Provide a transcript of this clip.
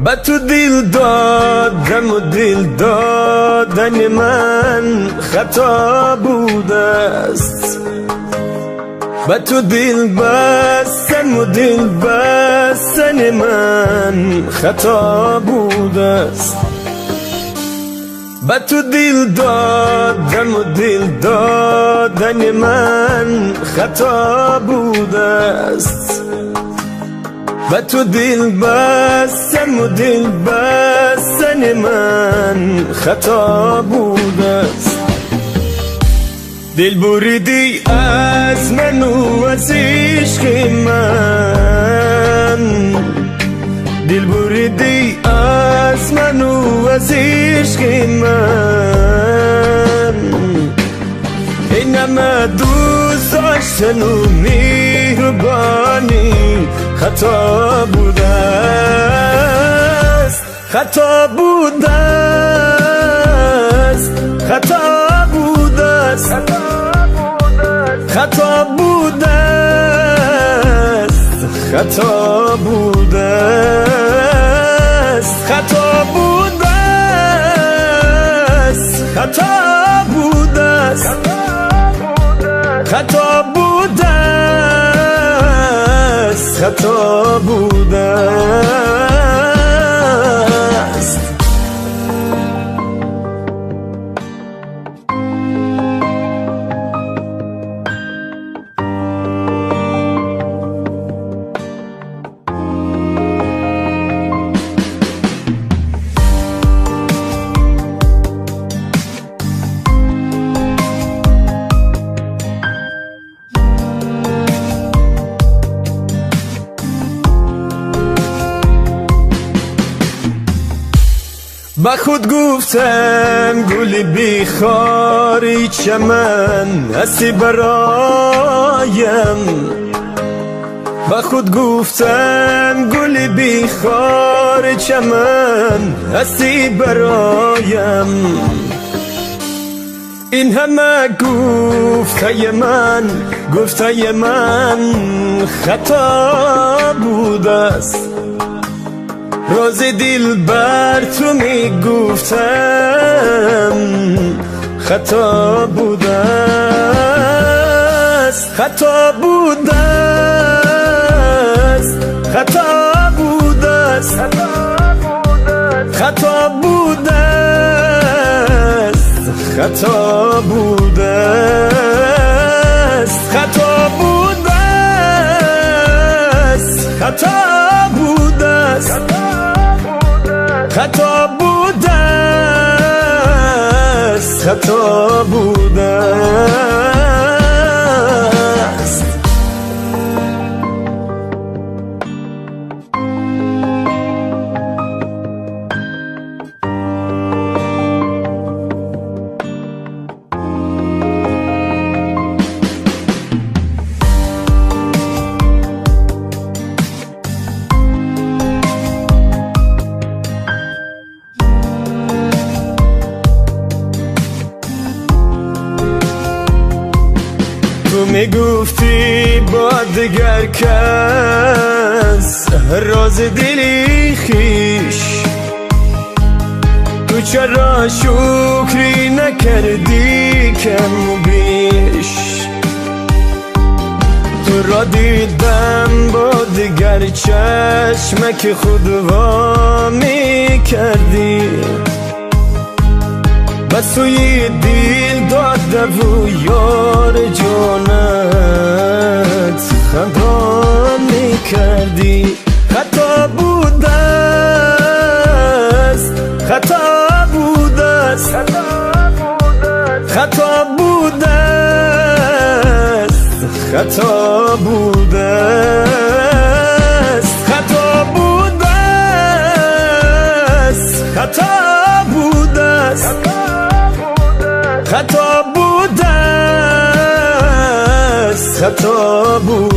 به تو دل دادم و دل دادن من خطا بوده است، به تو دل بستن و دل بستن من خطا بوده است. به تو دل دادم و دل دادن من خطا بوده است، به تو دل بستن و دل بستن من خطا بوده است. دل بریدی از من و از عشق من، دل بریدی از من و از عشق من، این همه دوست داشتن و مهربانی خطا بوده است، خطا بوده است، خطا بوده است، خطا بوده است، خطا بوده است، خطا بوده است، خطا بوده است، خطا بوده است، خطا بوده است. با خود گفتم گل بیخاری چمن هستی برایم، با خود گفتم گل بیخار چمن هستی برایم، این همه گفته من گفته من خطا بوده است، راز دل بر تو می گفتم خطا بوده است، خطا بوده است، خطا بوده است، خطا بوده است، خطا بوده است، خطا بوده است، خطا بوده است، خطا بوده است، خطا بوده است. تو میگفتی با دگر کس راز دلی خیش، تو چرا شکری نکردی کم و بیش، تو را دیدم با دگر چشمک خود وا میکردی، بس توی دل داده و یار جانت خطا میکردی، خطا بوده است، خطا بوده است، خطا بوده است، خطا بوده است، خطا بوده است، خطا بوده است، خطا بوده است، خطا بوده